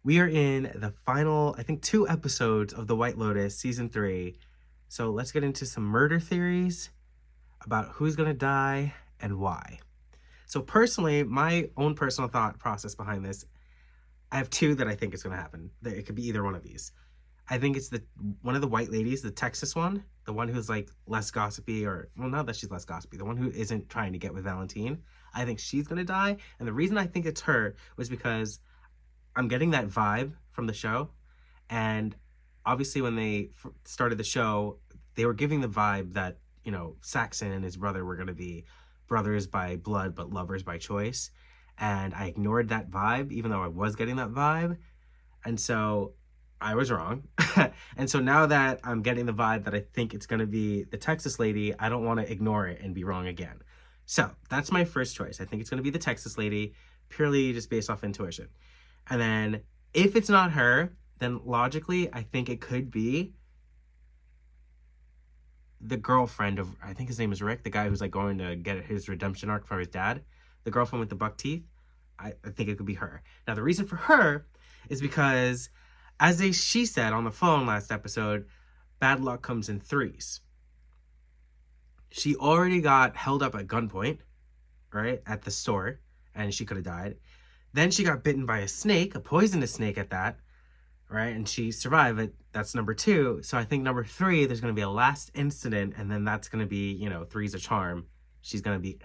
We are in the final, I think, 2 episodes of The White Lotus season 3. So let's get into some murder theories about who's gonna die and why. So personally, my own personal thought process behind this, I have 2 that I think is gonna happen. It could be either one of these. I think it's one of the white ladies, the Texas one, the one who's like less gossipy, or well, not that she's less gossipy, the one who isn't trying to get with Valentine. I think she's gonna die, and the reason I think it's her was because I'm getting that vibe from the show, and obviously when they started the show, they were giving the vibe that, you know, Saxon and his brother were gonna be brothers by blood but lovers by choice, and I ignored that vibe even though I was getting that vibe, and so I was wrong. And so now that I'm getting the vibe that I think it's going to be the Texas lady, I don't want to ignore it and be wrong again. So that's my first choice. I think it's going to be the Texas lady, purely just based off intuition. And then if it's not her, then logically, I think it could be the girlfriend of, I think his name is Rick, the guy who's like going to get his redemption arc for his dad, the girlfriend with the buck teeth. I think it could be her. Now, the reason for her is because, as she said on the phone last episode, bad luck comes in threes. She already got held up at gunpoint, right, at the store, and she could have died. Then she got bitten by a snake, a poisonous snake at that, right, and she survived it. That's number 2. So I think number 3, there's going to be a last incident, and then that's going to be, you know, three's a charm. She's going to be...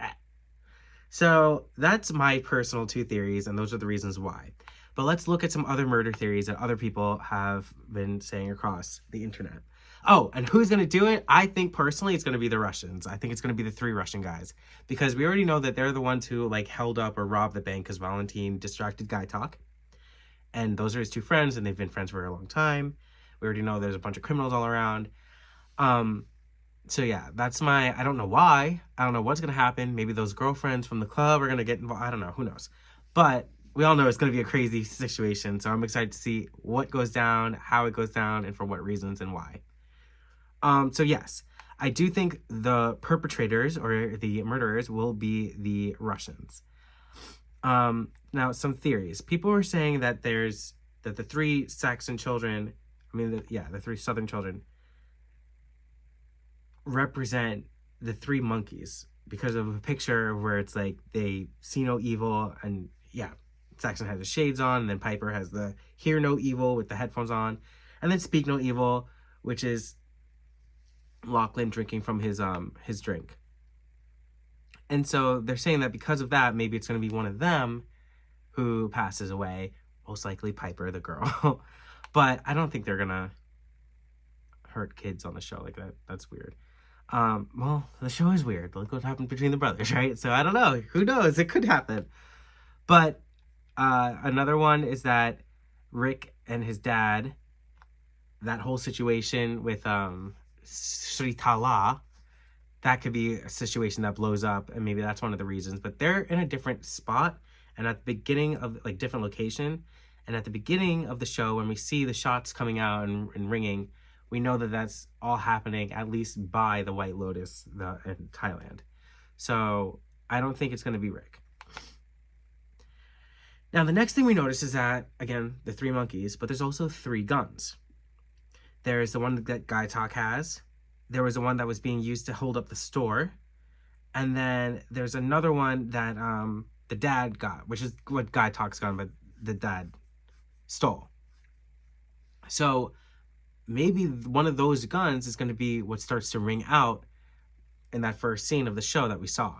So that's my personal 2 theories, and those are the reasons why. But let's look at some other murder theories that other people have been saying across the internet. Oh, and who's going to do it? I think personally it's going to be the Russians. I think it's going to be the 3 Russian guys. Because we already know that they're the ones who like held up or robbed the bank because Valentine distracted Guy Talk. And those are his 2 friends, and they've been friends for a long time. We already know there's a bunch of criminals all around. So yeah, that's I don't know why. I don't know what's going to happen. Maybe those girlfriends from the club are going to get involved. I don't know. Who knows? But we all know it's going to be a crazy situation. So I'm excited to see what goes down, how it goes down, and for what reasons and why. So yes, I do think the perpetrators or the murderers will be the Russians. Now, some theories. People were saying that the 3 Saxon children, the 3 Southern children, represent the 3 monkeys because of a picture where it's like they see no evil, and yeah, Saxon has the shades on, and then Piper has the hear no evil with the headphones on, and then speak no evil, which is Lachlan drinking from his drink. And so they're saying that because of that, maybe it's going to be one of them who passes away, most likely Piper, the girl. But I don't think they're going to hurt kids on the show like that. That's weird. Well, the show is weird. Look what happened between the brothers, right? So I don't know. Who knows? It could happen. But another one is that Rick and his dad, that whole situation with Sritala, that could be a situation that blows up, and maybe that's one of the reasons. But they're in a different spot, and at the beginning of, like, different location, and at the beginning of the show, when we see the shots coming out and ringing, we know that that's all happening at least by the White Lotus in Thailand. So I don't think it's going to be Rick. Now, the next thing we notice is that, again, the 3 monkeys, but there's also 3 guns. There's the one that Guy Talk has. There was the one that was being used to hold up the store. And then there's another one that the dad got, which is what Guy Talk's gun, but the dad stole. So maybe one of those guns is going to be what starts to ring out in that first scene of the show that we saw.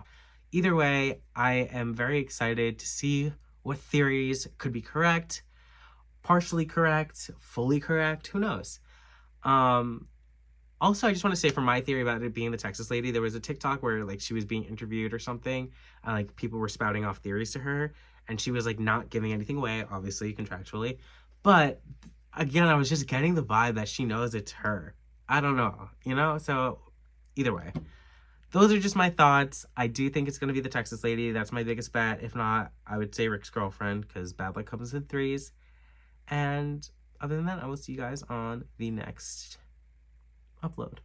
Either way, I am very excited to see what theories could be correct, partially correct, fully correct, who knows. Also, I just want to say, for my theory about it being the Texas lady, there was a TikTok where like she was being interviewed or something, and like people were spouting off theories to her, and she was like not giving anything away, obviously contractually, but again, I was just getting the vibe that she knows it's her. I don't know, you know? So either way, those are just my thoughts. I do think it's going to be the Texas lady. That's my biggest bet. If not, I would say Rick's girlfriend, because bad luck comes in threes. And other than that, I will see you guys on the next upload.